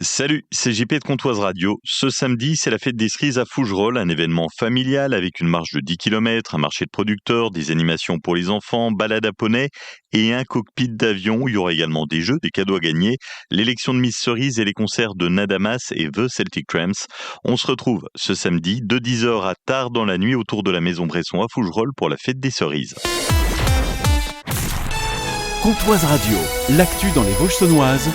Salut, c'est JP de Comtoise Radio. Ce samedi, c'est la fête des cerises à Fougerolles, un événement familial avec une marche de 10 km, un marché de producteurs, des animations pour les enfants, balade à poney et un cockpit d'avion. Il y aura également des jeux, des cadeaux à gagner, l'élection de Miss Cerise et les concerts de Nadamas et The Celtic Tramps. On se retrouve ce samedi de 10h à tard dans la nuit autour de la Maison Bresson à Fougerolles pour la fête des cerises. Comtoise Radio, l'actu dans les Vosges saunoises.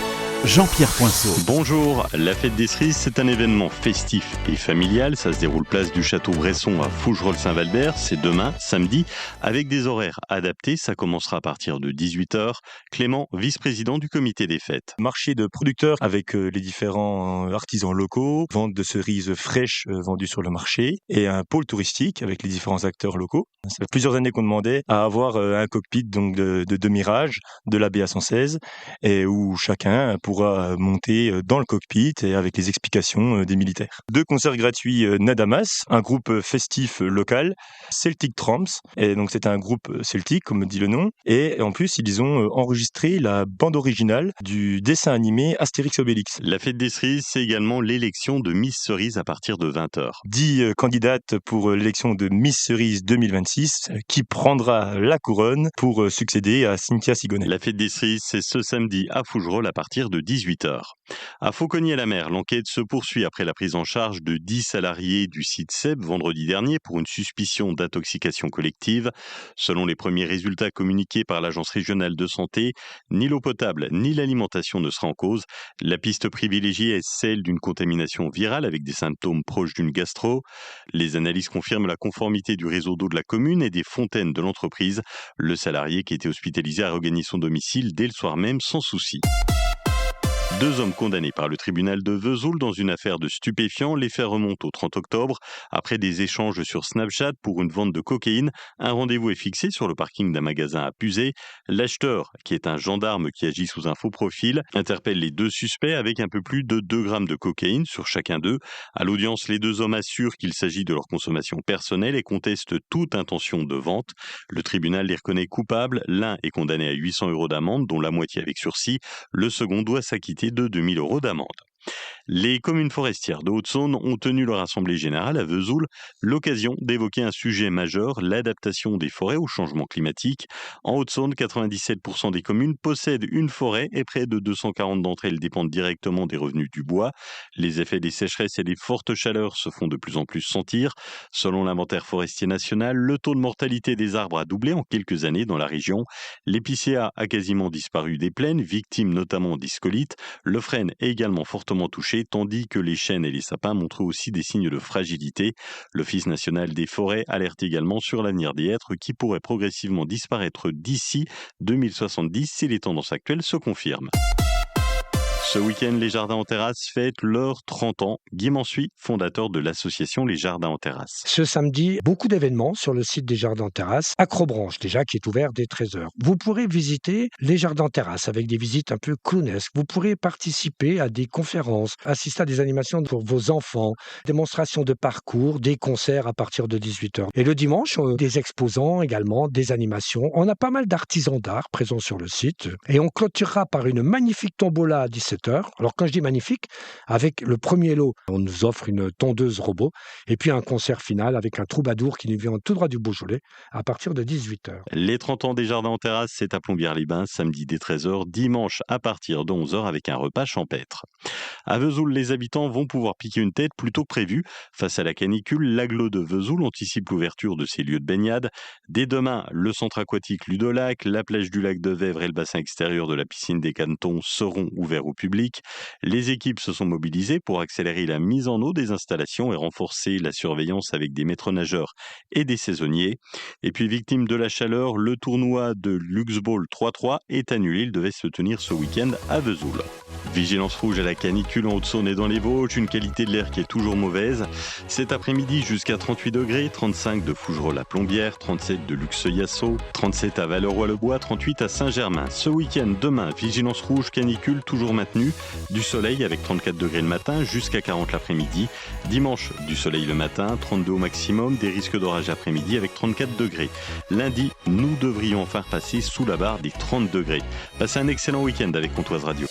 Jean-Pierre Poinceau. Bonjour, la fête des cerises, c'est un événement festif et familial. Ça se déroule place du Château Bresson à Fougerolles-Saint-Valbert. C'est demain, samedi, avec des horaires adaptés. Ça commencera à partir de 18h. Clément, vice-président du comité des fêtes. Marché de producteurs avec les différents artisans locaux, vente de cerises fraîches vendues sur le marché et un pôle touristique avec les différents acteurs locaux. Ça fait plusieurs années qu'on demandait à avoir un cockpit donc de demi-rage de la BA116 et où chacun pourra monter dans le cockpit et avec les explications des militaires. 2 concerts gratuits Nadamas, un groupe festif local, Celtic Tramps, et donc c'est un groupe celtique comme dit le nom, et en plus ils ont enregistré la bande originale du dessin animé Astérix Obélix. La fête des cerises, c'est également l'élection de Miss Cerise à partir de 20h. 10 candidates pour l'élection de Miss Cerise 2026 qui prendra la couronne pour succéder à Cynthia Sigonnet. La fête des cerises, c'est ce samedi à Fougerolles à partir de 18h. À Fauconnier-la-Mer, l'enquête se poursuit après la prise en charge de 10 salariés du site SEB vendredi dernier pour une suspicion d'intoxication collective. Selon les premiers résultats communiqués par l'Agence régionale de santé, ni l'eau potable ni l'alimentation ne sera en cause. La piste privilégiée est celle d'une contamination virale avec des symptômes proches d'une gastro. Les analyses confirment la conformité du réseau d'eau de la commune et des fontaines de l'entreprise. Le salarié qui était hospitalisé a regagné son domicile dès le soir même sans souci. 2 hommes condamnés par le tribunal de Vesoul dans une affaire de stupéfiants. Les faits remontent au 30 octobre. Après des échanges sur Snapchat pour une vente de cocaïne, un rendez-vous est fixé sur le parking d'un magasin à Puzet. L'acheteur, qui est un gendarme qui agit sous un faux profil, interpelle les 2 suspects avec un peu plus de 2 grammes de cocaïne sur chacun d'eux. À l'audience, les 2 hommes assurent qu'il s'agit de leur consommation personnelle et contestent toute intention de vente. Le tribunal les reconnaît coupables. L'un est condamné à 800 € d'amende, dont la moitié avec sursis. Le second doit s'acquitter de 2 000 € d'amende. Les communes forestières de Haute-Saône ont tenu leur assemblée générale à Vesoul, l'occasion d'évoquer un sujet majeur, l'adaptation des forêts au changement climatique. En Haute-Saône, 97% des communes possèdent une forêt et près de 240 d'entre elles dépendent directement des revenus du bois. Les effets des sécheresses et des fortes chaleurs se font de plus en plus sentir. Selon l'inventaire forestier national, le taux de mortalité des arbres a doublé en quelques années dans la région. L'épicéa a quasiment disparu des plaines, victime notamment d'iscolite. Le frêne est également fortement touché, tandis que les chênes et les sapins montrent aussi des signes de fragilité. L'Office national des forêts alerte également sur l'avenir des hêtres qui pourraient progressivement disparaître d'ici 2070 si les tendances actuelles se confirment. Ce week-end, les Jardins en Terrasse fêtent leurs 30 ans. Guy Mansuy, fondateur de l'association Les Jardins en Terrasse. Ce samedi, beaucoup d'événements sur le site des Jardins en Terrasse. Acrobranche, déjà, qui est ouvert dès 13h. Vous pourrez visiter les Jardins en Terrasse avec des visites un peu clownesques. Vous pourrez participer à des conférences, assister à des animations pour vos enfants, démonstrations de parcours, des concerts à partir de 18h. Et le dimanche, des exposants également, des animations. On a pas mal d'artisans d'art présents sur le site. Et on clôturera par une magnifique tombola à 17h. Alors quand je dis magnifique, avec le premier lot, on nous offre une tondeuse robot et puis un concert final avec un troubadour qui nous vient tout droit du Beaujolais à partir de 18h. Les 30 ans des Jardins en Terrasse, c'est à Plombières-les-Bains, samedi dès 13h, dimanche à partir de 11h avec un repas champêtre. À Vesoul, les habitants vont pouvoir piquer une tête plus tôt que prévu. Face à la canicule, l'agglo de Vesoul anticipe l'ouverture de ses lieux de baignade. Dès demain, le centre aquatique Ludolac, la plage du lac de Vèvre et le bassin extérieur de la piscine des Cantons seront ouverts au public. Les équipes se sont mobilisées pour accélérer la mise en eau des installations et renforcer la surveillance avec des maîtres nageurs et des saisonniers. Et puis, victime de la chaleur, le tournoi de Luxball 3-3 est annulé. Il devait se tenir ce week-end à Vesoul. Vigilance rouge à la canicule en Haute-Saône et dans les Vosges, une qualité de l'air qui est toujours mauvaise. Cet après-midi, jusqu'à 38 degrés, 35 de Fougerolles à Plombières, 37 de Luxeuil-Yassau, 37 à Valleroy-le-Bois, 38 à Saint-Germain. Ce week-end, demain, vigilance rouge, canicule toujours maintenue, du soleil avec 34 degrés le matin jusqu'à 40 l'après-midi. Dimanche, du soleil le matin, 32 au maximum, des risques d'orage après-midi avec 34 degrés. Lundi, nous devrions enfin passer sous la barre des 30 degrés. Passez un excellent week-end avec Comtoise Radio.